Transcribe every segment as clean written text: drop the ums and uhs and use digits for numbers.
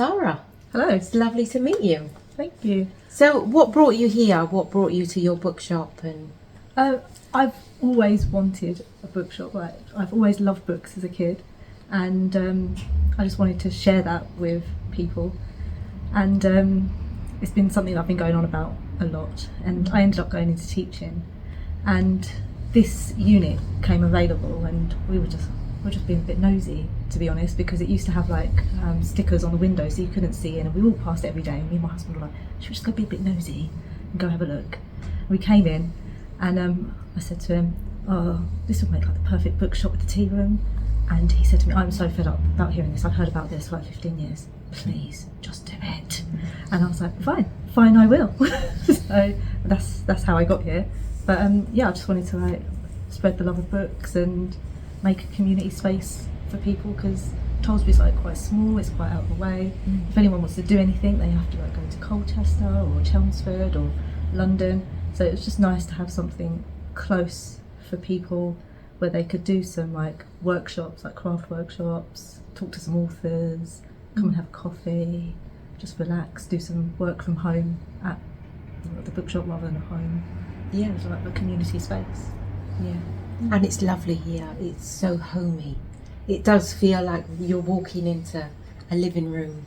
Sara. Hello. It's lovely to meet you. Thank you. So what brought you here? What brought you to your bookshop? And I've always wanted a bookshop. I've always loved books as a kid, and I just wanted to share that with people. And it's been something I've been going on about a lot, and I ended up going into teaching, and this unit came available, and we're just being a bit nosy, to be honest, because it used to have like stickers on the window so you couldn't see in, and we walked past it every day, and me and my husband were like, should we just go be a bit nosy and go have a look? And we came in, and I said to him, oh, this would make like the perfect bookshop with the tea room. And he said to me, I'm so fed up about hearing this, I've heard about this for like 15 years, please just do it. And I was like, fine I will. So that's how I got here. But yeah, I just wanted to like spread the love of books and make a community space for people, because Tollesbury's like quite small, it's quite out of the way. If anyone wants to do anything, they have to like go to Colchester or Chelmsford or London. So it was just nice to have something close for people where they could do some like workshops, like craft workshops, talk to some authors, come and have coffee, just relax, do some work from home at the bookshop rather than at home. Yeah, it was like a community space. yeah, and it's lovely here. It's so homey. It does feel like you're walking into a living room.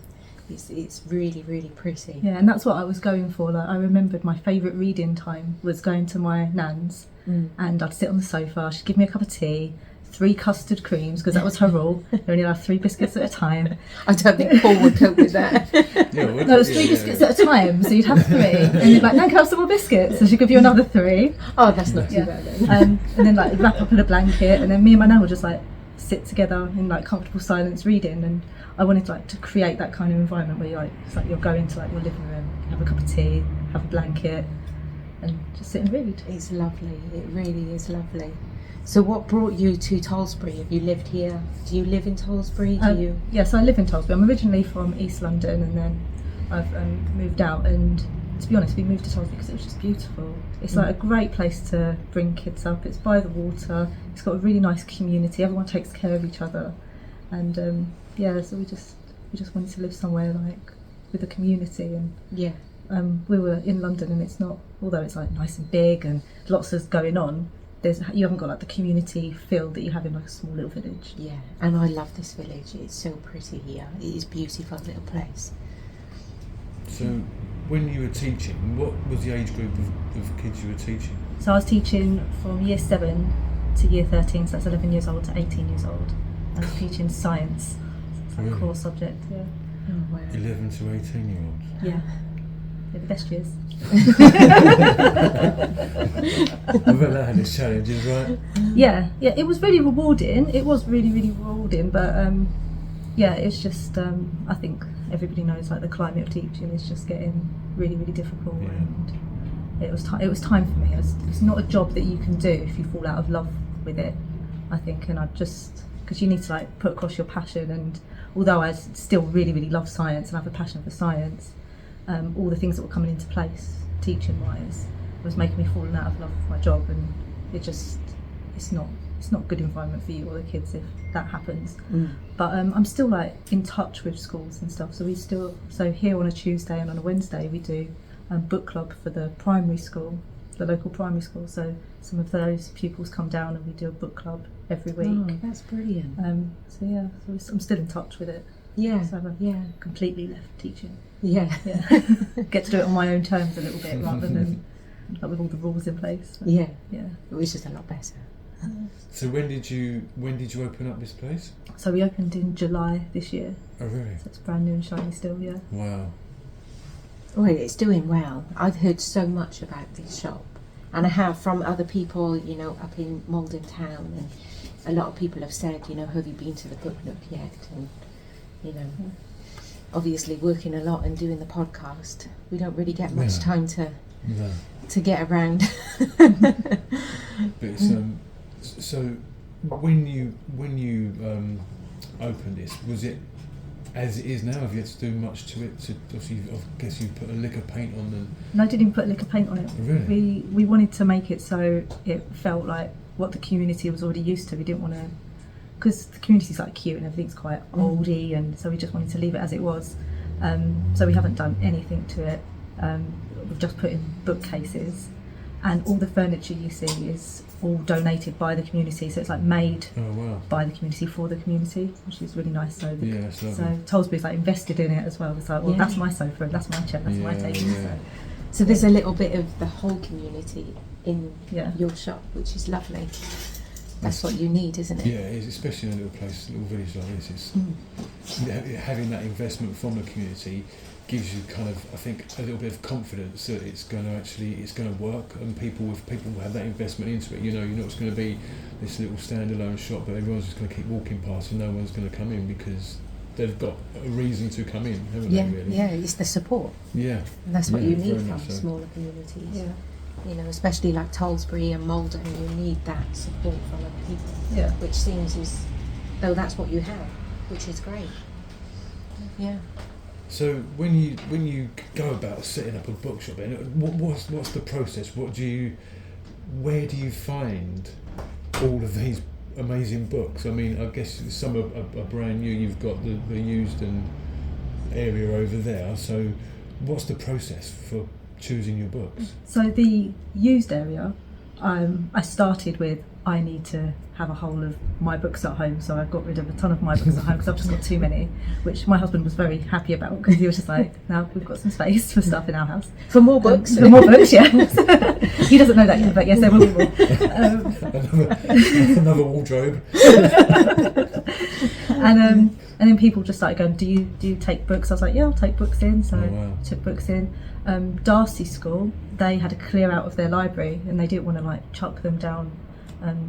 It's really, really pretty. Yeah, and that's what I was going for. Like, I remembered my favourite reading time was going to my nan's, and I'd sit on the sofa, she'd give me a cup of tea, 3 custard creams, because that was her rule. You only have 3 biscuits at a time. I don't think Paul would cope with that. No, it was 3 biscuits at a time, so you'd have 3, and you'd be like, Nan, can I have some more biscuits? So she'd give you another 3. Oh, that's not too bad then. And then like wrap up in a blanket, and then me and my nan would just like sit together in like comfortable silence reading. And I wanted like to create that kind of environment where it's like you're going to like your living room, have a cup of tea, have a blanket, and just sit and read. It's lovely. It really is lovely. So what brought you to Tollesbury? Have you lived here? Do you live in Tollesbury? Yes, I live in Tollesbury. I'm originally from East London, and then I've moved out. And to be honest, we moved to Tollesbury because it was just beautiful. It's like a great place to bring kids up. It's by the water. It's got a really nice community. Everyone takes care of each other, and so we just wanted to live somewhere like with a community. And we were in London, and it's not, although it's like nice and big and lots is going on, you haven't got like the community feel that you have in like a small little village. Yeah, and I love this village. It's so pretty here. It is a beautiful little place. So when you were teaching, what was the age group of kids you were teaching? So I was teaching from year 7 to year 13, so that's 11 years old to 18 years old. I was teaching science. It's like a core subject, yeah. Oh, wow. 11 to 18-year-olds? Yeah. They're the best years. I bet that had its challenges, right? Yeah, it was really rewarding. It was really, really rewarding, but it's just, I think everybody knows like the climate of teaching is just getting really, really difficult, and it was time for me. It's not a job that you can do if you fall out of love with it, I think, and because you need to like put across your passion, and although I still really, really love science and have a passion for science, all the things that were coming into place teaching wise was making me fall out of love with my job, and it's not a good environment for you or the kids if that happens. But I'm still like in touch with schools and stuff, so here on a Tuesday and on a Wednesday we do book club for the primary school, the local primary school, so some of those pupils come down and we do a book club every week. Oh, that's brilliant. So I'm still in touch with it. Yeah, so I haven't completely left teaching. Yeah. Get to do it on my own terms a little bit rather than like with all the rules in place. But yeah, which is a lot better. So when did you open up this place? So we opened in July this year. Oh really? So it's brand new and shiny still, yeah. Wow. Well, it's doing well. I've heard so much about this shop, and I have from other people, up in Malden Town, and a lot of people have said, have you been to the Book Nook yet? And obviously working a lot and doing the podcast, we don't really get much time to get around. But it's, so when you opened this, was it as it is now? Have you had to do much to it? Obviously, I guess you put a lick of paint on and... No, I didn't even put a lick of paint on it. Oh, really? We wanted to make it so it felt like what the community was already used to. We didn't want to, because the community's like cute and everything's quite oldie, and so we just wanted to leave it as it was. So we haven't done anything to it. We've just put in bookcases, and all the furniture you see is all donated by the community, so it's like made by the community for the community, which is really nice. So so Tollesbury's like invested in it as well. It's like, well, that's my sofa, that's my chair, that's my table. So there's a little bit of the whole community in your shop, which is lovely. That's what you need, isn't it? Yeah, it is, especially in a little place, a little village like this. It's having that investment from the community gives you kind of, I think, a little bit of confidence that it's going to work, and people have that investment into it. You know it's going to be this little standalone shop, but everyone's just going to keep walking past, and no one's going to come in because they've got a reason to come in, haven't they? Really? Yeah, it's the support. Yeah, and that's what you need from so. Smaller communities. Yeah. You know, especially like Tollesbury and Malden, you need that support from other people. Yeah. Which seems as though that's what you have, which is great. Yeah. So when you go about setting up a bookshop, then what's the process? Where do you find all of these amazing books? I mean, I guess some are brand new. You've got the used and area over there. So what's the process for choosing your books? So the used area, I started with, I need to have a whole of my books at home, so I got rid of a ton of my books at home because I've just got too many, which my husband was very happy about because he was just like, now we've got some space for stuff in our house. For more books? For more books, yeah. He doesn't know that yet, but yes, there will be more. Another wardrobe. And then people just started going, do you take books? I was like, yeah, I'll take books in. So I took books in. Darcy School, they had a clear out of their library and they didn't want to like chuck them down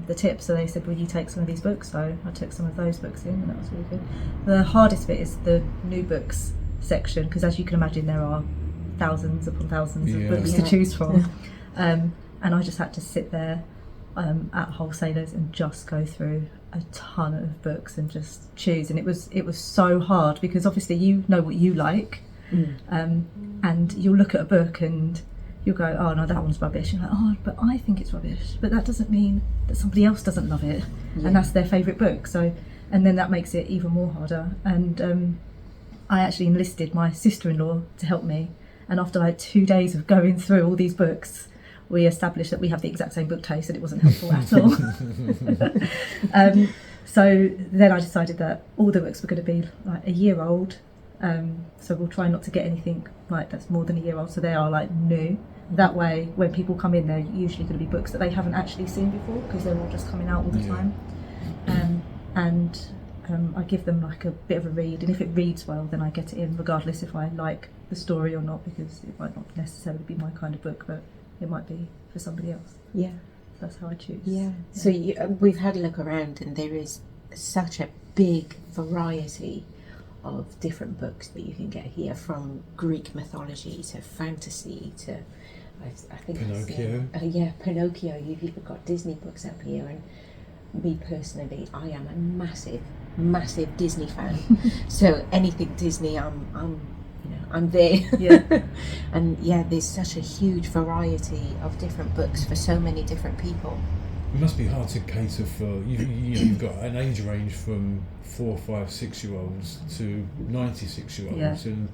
the tip, so they said, will you take some of these books? So I took some of those books in, and that was really good. The hardest bit is the new books section, because as you can imagine there are thousands upon thousands of books to choose from. And I just had to sit there at wholesalers and just go through a ton of books and just choose, and it was so hard because obviously you know what you like, and you'll look at a book and you'll go, oh no, that one's rubbish. You're like, oh, but I think it's rubbish, but that doesn't mean that somebody else doesn't love it, and that's their favourite book. So, and then that makes it even more harder. And I actually enlisted my sister-in-law to help me, and after like 2 days of going through all these books, we established that we have the exact same book taste, and it wasn't helpful at all. So then I decided that all the books were going to be like a year old. So we'll try not to get anything like that's more than a year old, so they are like new. That way, when people come in, they're usually going to be books that they haven't actually seen before because they're all just coming out all the time. I give them like a bit of a read, and if it reads well, then I get it in, regardless if I like the story or not, because it might not necessarily be my kind of book, but it might be for somebody else. Yeah, so that's how I choose. Yeah. So we've had a look around, and there is such a big variety of different books that you can get here, from Greek mythology to fantasy to I think Pinocchio. Pinocchio. You've even got Disney books up here, and me personally, I am a massive Disney fan. So anything Disney, I'm there. Yeah. And there's such a huge variety of different books for so many different people. It must be hard to cater for. You've got an age range from 4, 5, 6-year-olds to 96-year-olds, and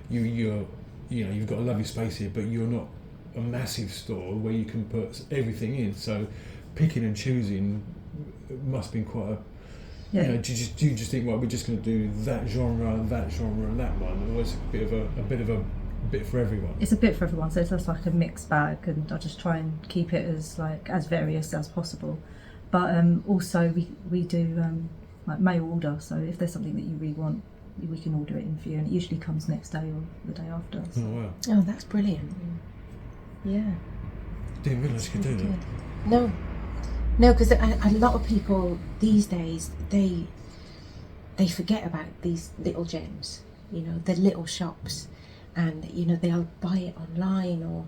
you've got a lovely space here, but you're not a massive store where you can put everything in. So picking and choosing must be quite a. Do you just think, well, we're just going to do that genre, and that one, or is it a bit for everyone? It's a bit for everyone, so it's just like a mixed bag, and I just try and keep it as various as possible. But also we do like mail order, so if there's something that you really want, we can order it in for you, and it usually comes next day or the day after. So. Oh wow! Oh, that's brilliant. Yeah. Didn't realise you could do that. No, because a lot of people these days they forget about these little gems, the little shops, and they'll buy it online, or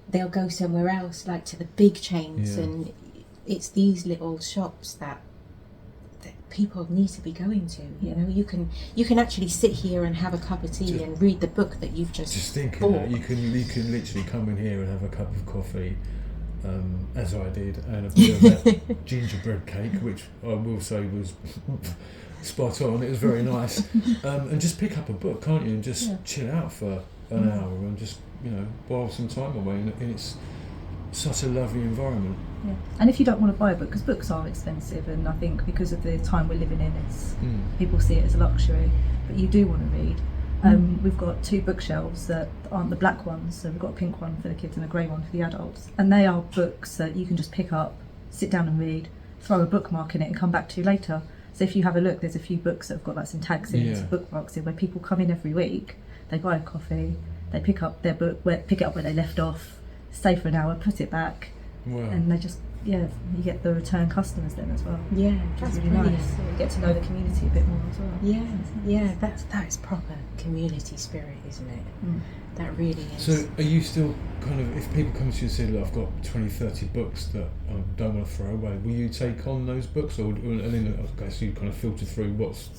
they'll go somewhere else, like to the big chains, and it's these little shops that people need to be going to. You can actually sit here and have a cup of tea and read the book that you've just thinking bought. that you can literally come in here and have a cup of coffee as I did, and a bit of that gingerbread cake, which I will say was spot on. It was very nice. And just pick up a book, can't you, and just chill out for an hour and just, while some time away, and it's such a lovely environment. Yeah. And if you don't want to buy a book, because books are expensive, and I think because of the time we're living in, people see it as a luxury, but you do want to read. We've got 2 bookshelves that aren't the black ones, so we've got a pink one for the kids and a grey one for the adults, and they are books that you can just pick up, sit down and read, throw a bookmark in it and come back to later. So if you have a look, there's a few books that have got like some tags in, some bookmarks in, where people come in every week, they buy a coffee, they pick up their book, pick it up where they left off, stay for an hour, put it back, and they just, you get the return customers then as well. Yeah, that's really brilliant. nice. So you get to know the community a bit more as well. Yeah, that's proper community spirit, isn't it? That really is. So are you still kind of, if people come to you and say, look, I've got 20, 30 books that I don't want to throw away, will you take on those books, or and then I guess you kind of filter through what's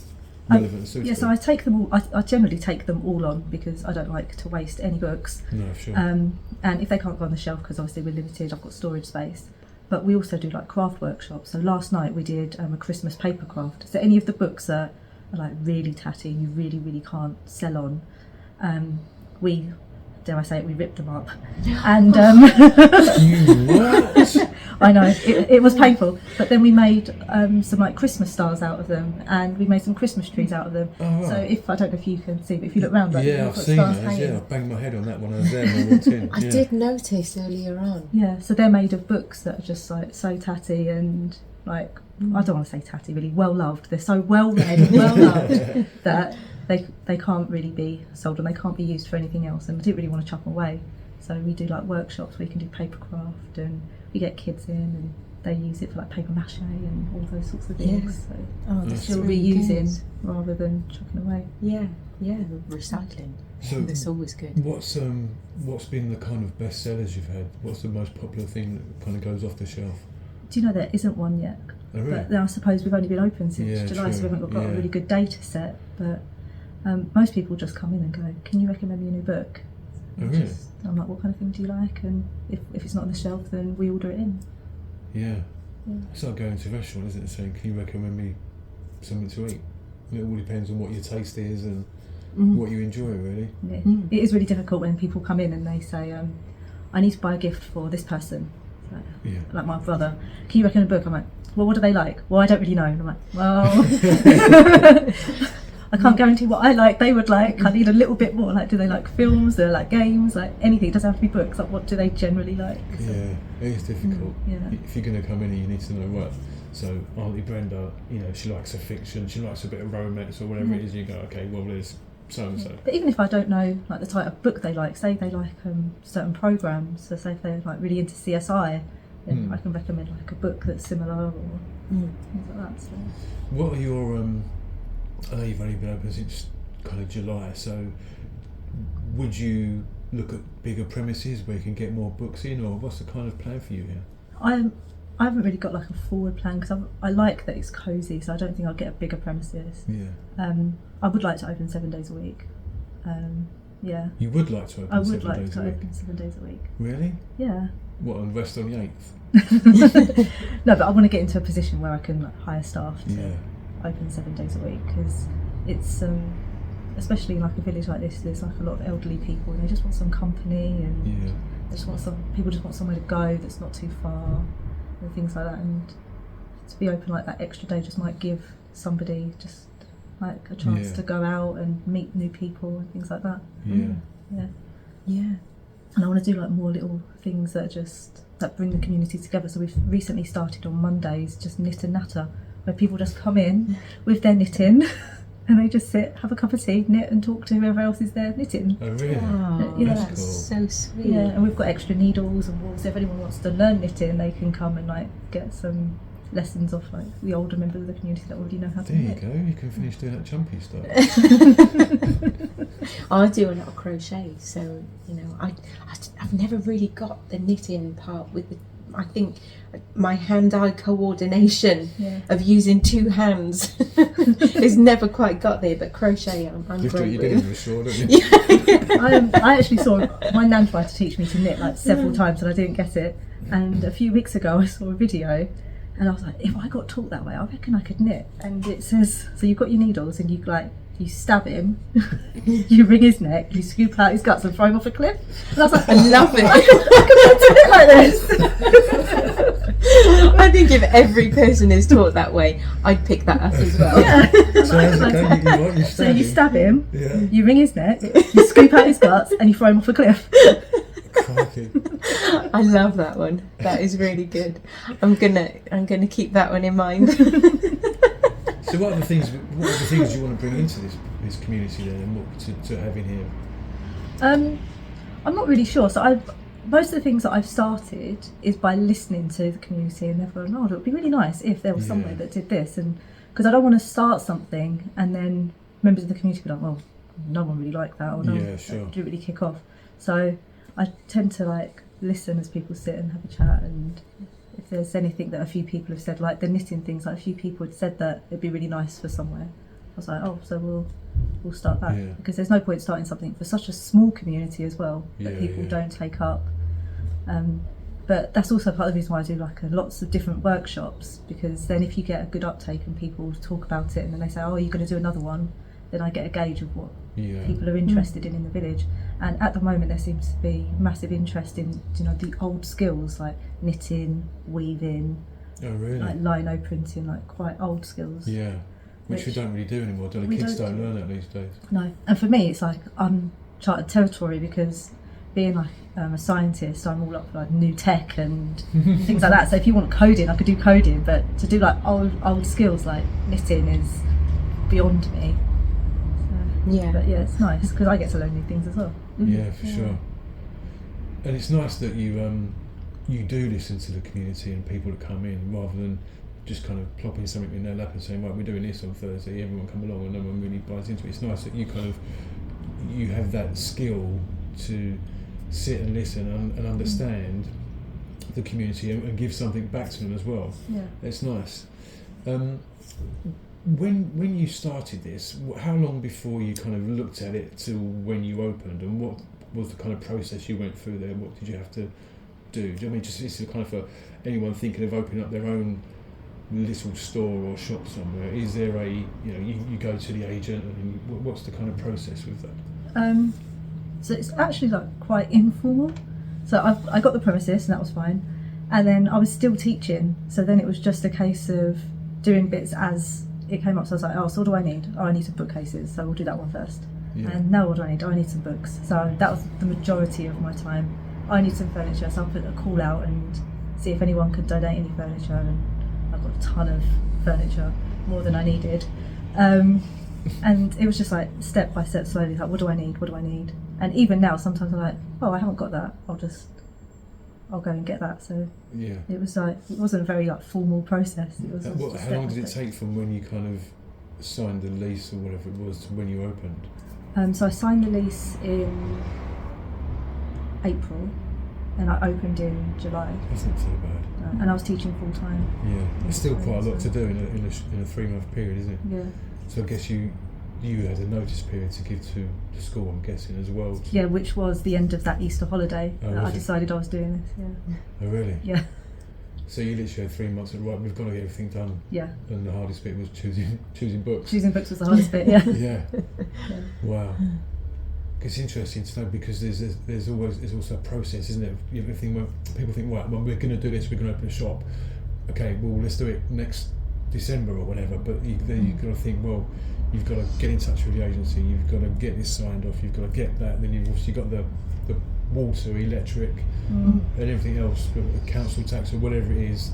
relevant and suitable? Yeah, so I take them all. I generally take them all on, because I don't like to waste any books. No, sure. And if they can't go on the shelf, because obviously we're limited, I've got storage space. But we also do like craft workshops. So last night we did a Christmas paper craft. So any of the books that are like really tatty and you really, really can't sell on, we, dare I say it, we ripped them up. And You what? I know, it was painful. But then we made some like Christmas stars out of them, and we made some Christmas trees out of them. Oh, right. So I don't know if you can see, but if you look round, like, Yeah, I've seen those. I banged my head on that when I was there when I walked in. I did notice earlier on. Yeah, so they're made of books that are just like so tatty and like, I don't want to say tatty, really well loved. They're so well read and well loved that they can't really be sold, and they can't be used for anything else, and I didn't really want to chuck them away. So we do like workshops where you can do paper craft, and we get kids in and they use it for like paper mache and all those sorts of things. So that's still really reusing good. rather than chucking away. Yeah, recycling. So that's always good. What's been the kind of best sellers you've had? What's the most popular thing that kind of goes off the shelf? Do you know there isn't one yet? Oh, really? But then I suppose we've only been open since July, so we haven't got a really good data set. But most people just come in and go, "Can you recommend me a new book?" Oh, really? I'm like, "What kind of thing do you like?" And if it's not on the shelf, then we order it in. Yeah. It's like going to a restaurant, isn't it? Saying, "Can you recommend me something to eat?" And it all depends on what your taste is and what you enjoy, really. Yeah. It is really difficult when people come in and they say, "I need to buy a gift for this person." Like my brother, "Can you recommend a book?" I'm like, "Well, what do they like?" "Well, I don't really know." And I'm like, "Well, I can't guarantee what I like they would like. I need a little bit more. Like, do they like films? Do they like games? Like anything? It doesn't have to be books. Like, what do they generally like?" So, yeah, it is difficult. Yeah. If you're going to come in here, you need to know what. So Auntie Brenda, she likes a fiction, she likes a bit of romance or whatever it is. You go, okay, well, there's so and so. But even if I don't know like the type of book they like, say they like certain programs, so say if they're like really into CSI, then I can recommend like a book that's similar or things like that. So. What are your I know you've only been open since kind of July, so would you look at bigger premises where you can get more books in, or what's the kind of plan for you here? I haven't really got like a forward plan, because I like that it's cosy, so I don't think I'll get a bigger premises. Yeah. I would like to open 7 days a week. Yeah. You would like to open 7 days a week? I would like to open 7 days a week. Really? Yeah. What, and rest on the 8th? No, but I want to get into a position where I can like, hire staff to Yeah. open 7 days a week, because it's especially in like a village like this, there's like a lot of elderly people and they just want some company, and Yeah. they just want people just want somewhere to go that's not too far and things like that, and to be open like that extra day just might give somebody just like a chance to go out and meet new people and things like that. Yeah. And I want to do like more little things that bring the community together. So we've recently started on Mondays just knit and natter, where people just come in with their knitting and they just sit, have a cup of tea, knit and talk to whoever else is there knitting. Oh, really? Oh, Yeah. that's Cool. so sweet. Yeah, and we've got extra needles and wools. If anyone wants to learn knitting, they can come and like get some lessons off like the older members of the community that already know how to There you knit. go, you can finish doing that chumpy stuff. I do a lot of crochet, so I've never really got the knitting part with the. I think my hand-eye coordination of using two hands has never quite got there, but crochet I'm You great did with. it with short, don't you? I actually saw my nan tried to teach me to knit like several times and I didn't get it. And a few weeks ago I saw a video and I was like, if I got taught that way, I reckon I could knit. And it says, so you've got your needles and you stab him, you wring his neck, you scoop out his guts and throw him off a cliff. And I was like, I love it. I could do it like this. I think if every person is taught that way, I'd pick that up as well. Yeah. So how's it going? So you stab him, Yeah. you wring his neck, you scoop out his guts and you throw him off a cliff. Crikey. I love that one. That is really good. I'm gonna keep that one in mind. So what are the things you want to bring into this community then, and what to have in here? I'm not really sure. So most of the things that I've started is by listening to the community, and they've gone, oh, it would be really nice if there was somewhere that did this, and because I don't want to start something and then members of the community be like, well, no one really liked that, or no, Yeah, sure. it didn't really kick off. So I tend to listen as people sit and have a chat, and if there's anything that a few people have said, like the knitting things, like a few people had said that it'd be really nice for somewhere. I was like, oh, so we'll start that. Yeah. Because there's no point starting something for such a small community as well that Yeah, people yeah. don't take up. But that's also part of the reason why I do lots of different workshops, because then if you get a good uptake and people talk about it and then they say, oh, are you going to do another one? Then I get a gauge of what people are interested in the village. And at the moment there seems to be massive interest in the old skills like knitting, weaving, Oh really? like lino printing, like quite old skills. Yeah. Which we don't really do anymore, do we? Kids don't learn that these days. No, and for me it's like uncharted territory, because being a scientist, I'm all up for new tech and things like that. So if you want coding, I could do coding, but to do old skills like knitting is beyond me. Yeah. But yeah, it's nice because I get to learn new things as well. Yeah, for sure. And it's nice that you do listen to the community and people that come in, rather than just kind of plopping something in their lap and saying, right, we're doing this on Thursday, everyone come along, and no one really buys into it. It's nice that you have that skill to sit and listen and understand the community and give something back to them as well. Yeah. It's nice. When you started this, how long before you kind of looked at it till when you opened, and what was the kind of process you went through there? What did you have to do? Do you know what I mean, just it's kind of for anyone thinking of opening up their own little store or shop somewhere? Is there a you go to the agent, and what's the kind of process with that? So it's actually quite informal. So I got the premises and that was fine, and then I was still teaching. So then it was just a case of doing bits as it came up. So I was like, oh, so what do I need? Oh, I need some bookcases, so we'll do that one first. Yeah. And now what do I need? Oh, I need some books. So that was the majority of my time. I need some furniture, so I'll put a call out and see if anyone could donate any furniture, and I've got a ton of furniture, more than I needed. And it was just step by step, slowly, what do I need? And even now, sometimes I'm like, oh, I haven't got that, I'll go and get that. So Yeah. it was it wasn't a very formal process. It was just How step long by did it step. take from when you kind of signed the lease or whatever it was to when you opened? So I signed the lease in April, and I opened in July. That's not so bad. And I was teaching full time. Yeah, it's still quite a lot to do in a 3-month period, isn't it? Yeah. So I guess you had a notice period to give to the school, I'm guessing, as well. Yeah, which was the end of that Easter holiday Oh, that I was it? decided I was doing this. Yeah. Oh, really? Yeah. So you literally had 3 months of, right, we've got to get everything done. Yeah. And the hardest bit was choosing books. Choosing books was the hardest bit. Yeah. Yeah. Yeah. Wow. It's interesting to know, because there's also a process, isn't it? People think, right, well, we're going to do this, we're going to open a shop. Okay, well, let's do it next December or whatever. But then you've got to think, well, you've got to get in touch with the agency, you've got to get this signed off, you've got to get that, then you've obviously got the water, electric, and everything else, the council tax or whatever it is,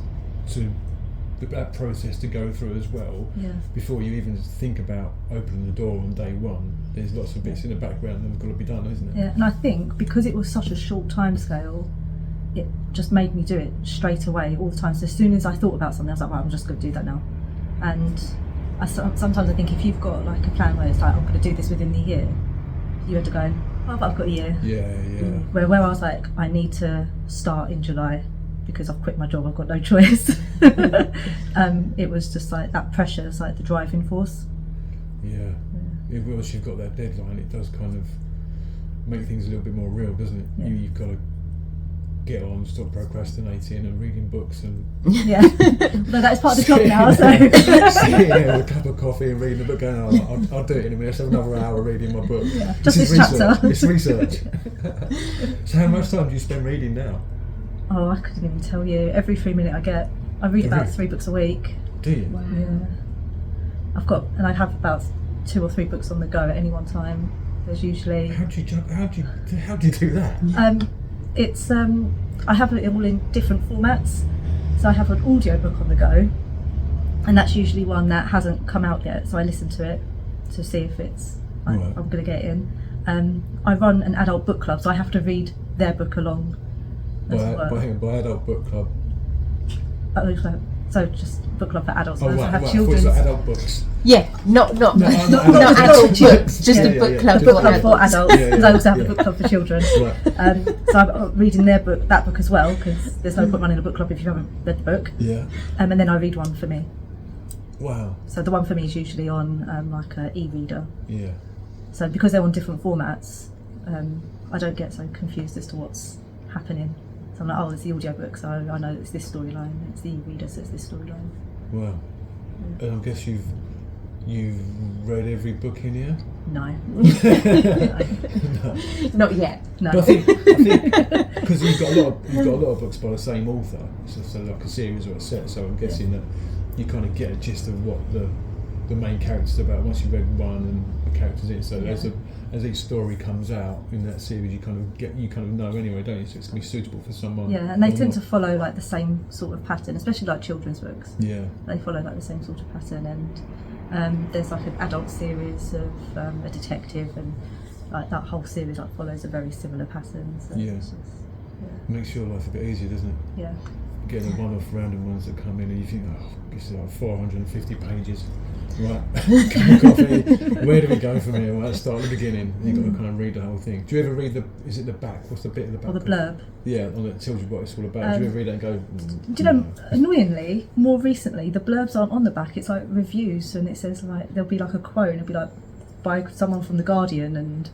to that process to go through as well. Yeah. Before you even think about opening the door on day one, there's lots of bits in the background that have got to be done, isn't it? Yeah, and I think because it was such a short time scale, it just made me do it straight away all the time. So as soon as I thought about something, I was like, right, I'm just going to do that now. And sometimes I think if you've got a plan where it's like, I'm going to do this within the year, you end up going, oh, but I've got a year. Yeah. Where I was like, I need to start in July because I've quit my job, I've got no choice. It was just that pressure, it's the driving force. Yeah. Once you've got that deadline, it does kind of make things a little bit more real, doesn't it? Yeah. You've got to get on, stop procrastinating and reading books and Yeah. No, that's part of the job now. So sitting there with a cup of coffee and reading a book, going, I'll do it in a minute. Let's have another hour reading my book. yeah, This just is this chapter. It's research. So how much time do you spend reading now? Oh, I couldn't even tell you. Every 3 minutes I read about Really? 3 books a week. Do you? Wow. Yeah. I have about 2 or 3 books on the go at any one time. There's usually How do you do that? it's I have it all in different formats. So I have an audio book on the go, and that's usually one that hasn't come out yet. So I listen to it to see if I'm going to get in. I run an adult book club, so I have to read their book along. By adult book club. So just book club for adults. Oh, so I right, have right. children's Like adult books. Yeah, not No, not adult adult books, just a book club book club for adults. Yeah, yeah, because I also have yeah. a book club for children. Right. So I'm reading that book as well, because there's no point running a book club if you haven't read the book. Yeah. And then I read one for me. Wow. So the one for me is usually on like an e-reader. Yeah. So because they're on different formats, I don't get so confused as to what's happening. So I'm like, oh, it's the audio book, so I know it's this storyline. It's the e-reader, so it's this storyline. Wow. And I guess you've read every book in here? No. No. Not yet. No. But I think because you've got a lot of books by the same author, so like a series or a set. So I'm guessing that you kind of get a gist of what the main character's about once you've read one and the characters in. So as each story comes out in that series, you kind of know anyway, don't you? So it's gonna be suitable for someone. Yeah, and they or tend not. to follow like the same sort of pattern, especially like children's books. Yeah. They follow like the same sort of pattern, and there's like an adult series of a detective, and like that whole series like follows a very similar pattern. So Yeah. it's just, Makes your life a bit easier, doesn't it? yeah. Getting the one-off random ones that come in and you think, oh, this is like 450 pages. Right, cup of coffee, where do we go from here? Well, let's start at the beginning. You've got to kind of read the whole thing. Do you ever read is it the back? What's the bit at the back? Or the blurb. Yeah, on it tells you what it's all about. Do you ever read that and go, Do you know, annoyingly, more recently, the blurbs aren't on the back, it's like reviews, and it says like, there'll be like a quote, and it'll be like, by someone from The Guardian, and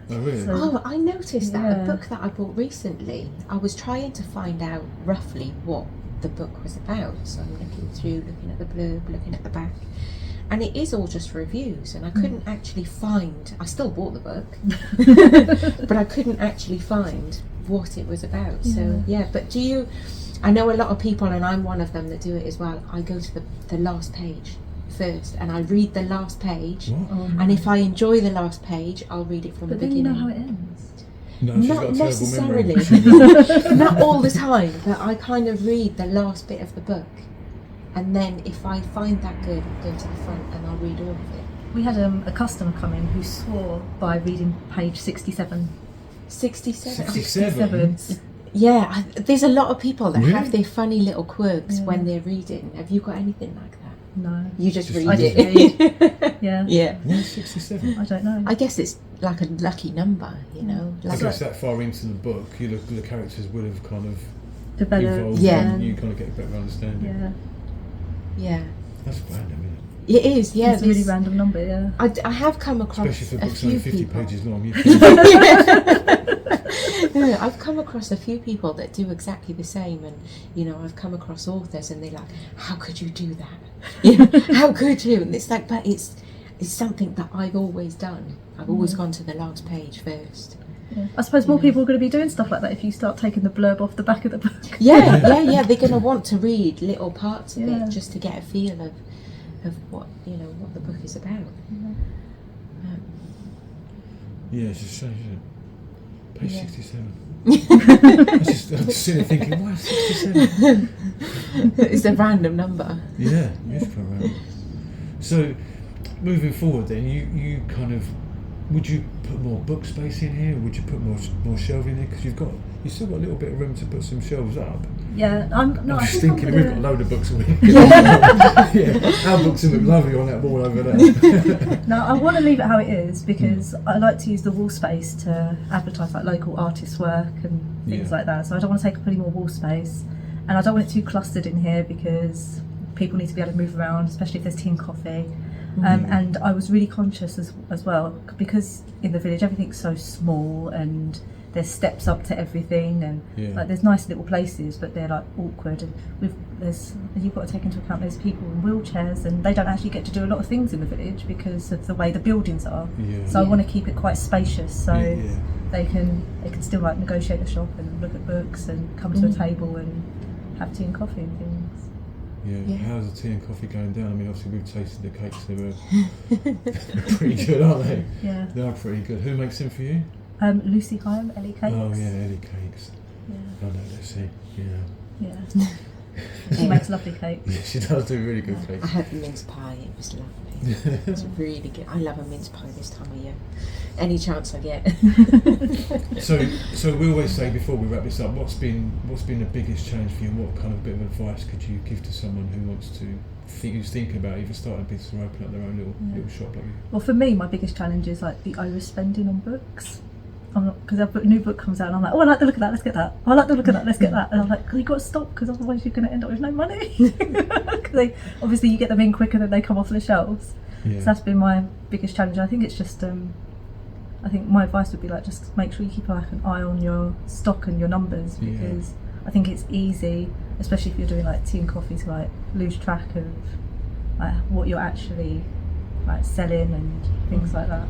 oh, really? So- Oh, I noticed that Yeah. a book that I bought recently, I was trying to find out roughly what the book was about. So I'm looking through, looking at the blurb, looking at the back. And it is all just reviews, and I couldn't actually find, I still bought the book, but I couldn't actually find what it was about. So yeah, but I know a lot of people, and I'm one of them that do it as well, I go to the last page first, and I read the last page, What? and if I enjoy the last page, I'll read it from but the then you beginning. know how it ends. No, she's got Not a terrible memory. necessarily, not all the time, but I kind of read the last bit of the book, and then if I find that good, I'll go to the front and I'll read all of it. We had a customer come in who swore by reading page 67. 67. 67? Yeah, there's a lot of people that Really? have their funny little quirks Yeah. when they're reading. Have you got anything like that? No. You just Just read read it. Yeah. Yeah. Why 67? I don't know. I guess it's like a lucky number, you know. I Like guess that far into the book, the characters would have kind of Develop. evolved Yeah. and you kind of get a better understanding. Yeah. yeah, That's random, isn't it? it is. Yeah, It's a really there's- random number, yeah. I have come across Especially for a books few only 50 people. pages long. Yeah, I've come across a few people that do exactly the same, and you know, I've come across authors, and they're like, "How could you do that? You know, how could you?" And it's like, but it's something that I've always done. I've always gone to the last page first. Yeah. I suppose more Yeah. people are going to be doing stuff like that if you start taking the blurb off the back of the book. Yeah. They're going to want to read little parts of Yeah. it just to get a feel of what what the book is about. Yeah, it's just strange, isn't it? Page Yeah. 67. I'm just sitting there thinking, why 67? It's a random number. Yeah, it is quite random. So, moving forward then, you kind of, would you put more book space in here, or would you put more shelving in there? Because you've still got a little bit of room to put some shelves up. Yeah, I'm I'm I just think I'm thinking, we've got a gonna- load of books. Yeah, our books look lovely on that wall over there. No, I want to leave it how it is because I like to use the wall space to advertise like local artists' work and things Yeah. like that. So I don't want to take up any more wall space, and I don't want it too clustered in here because people need to be able to move around, especially if there's tea and coffee. And I was really conscious as well because in the village everything's so small and there's steps up to everything, and like there's nice little places, but they're like awkward. And you've got to take into account there's people in wheelchairs, and they don't actually get to do a lot of things in the village because of the way the buildings are. So I want to keep it quite spacious, so they can still like negotiate a shop and look at books and come to a table and have tea and coffee and things. Yeah. How's the tea and coffee going down? I mean, obviously we've tasted the cakes; they're pretty good, aren't they? Yeah, they are pretty good. Who makes them for you? Lucy Hyam, Ellie Cakes. Oh yeah, Ellie Cakes. Yeah. I know Lucy. Yeah. She makes lovely cakes. Yeah, she does do really good cakes. I had the mince pie. It was lovely. It's really good. I love a mince pie this time of year. Any chance I get. So we always say before we wrap this up, what's been the biggest challenge for you? And what kind of bit of advice could you give to someone who wants to who's thinking about either starting a business or opening up their own little shop like you? Well, for me, my biggest challenge is like the overspending on books. Because a new book comes out and I'm like, oh, I like the look of that, let's get that. Oh, I like the look of that, let's get that. And I'm like, you've got to stop, because otherwise you're going to end up with no money. Because obviously you get them in quicker than they come off the shelves. So that's been my biggest challenge. I think it's just, I think my advice would be like, just make sure you keep like an eye on your stock and your numbers, because I think it's easy, especially if you're doing like tea and coffee, to like lose track of like what you're actually like selling and things like that.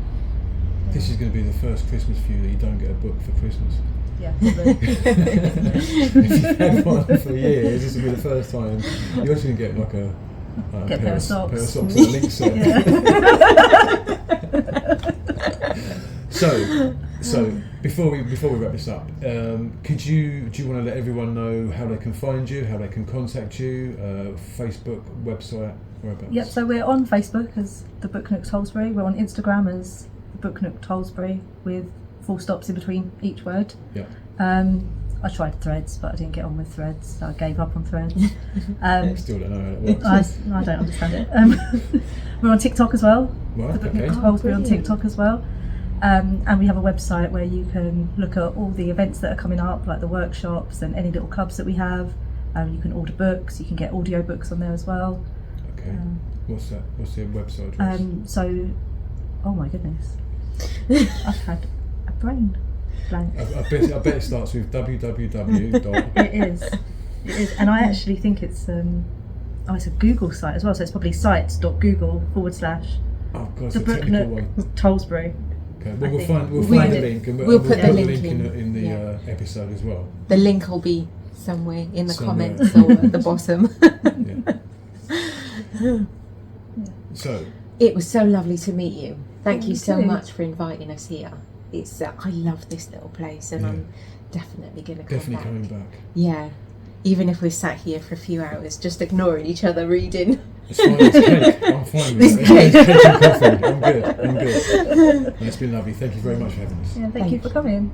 This is going to be the first Christmas for you that you don't get a book for Christmas. Yeah, probably. If you've had one for years, this will be the first time. You're actually going to get like a pair of socks. Pair of socks and a link set. So before we wrap this up, do you want to let everyone know how they can find you, how they can contact you, Facebook, website, whereabouts? Yep. So we're on Facebook as the Book Nook Tollesbury. We're on Instagram as Book Nook Tollesbury with full stops in between each word. Yeah. I tried Threads, but I didn't get on with Threads, so I gave up on Threads. Still don't know how it works. I don't understand it. We're on TikTok as well. Right, the Book Nook Tollesbury on TikTok as well. And we have a website where you can look at all the events that are coming up, like the workshops and any little clubs that we have. You can order books, you can get audio books on there as well. Okay. What's that? What's the website address? Oh my goodness. I've had a brain blank. I bet it starts with www. It is, and I actually think it's it's a Google site as well, so it's probably sites.google/ Oh god, it's the a Book technical Nook one. Tollesbury. Okay, well we'll find the link, and we'll put the link link in the episode as well. The link will be somewhere in the comments or at the bottom. So it was so lovely to meet you. Thank you so too. much for inviting us here. It's I love this little place, and I'm definitely going to come back. coming back. Yeah, even if we're sat here for a few hours, just ignoring each other reading. It's fine, it's cake. I'm fine with it. It's cake and coffee. I'm good. It's been lovely. Thank you very much for having us. Yeah, thank you for coming.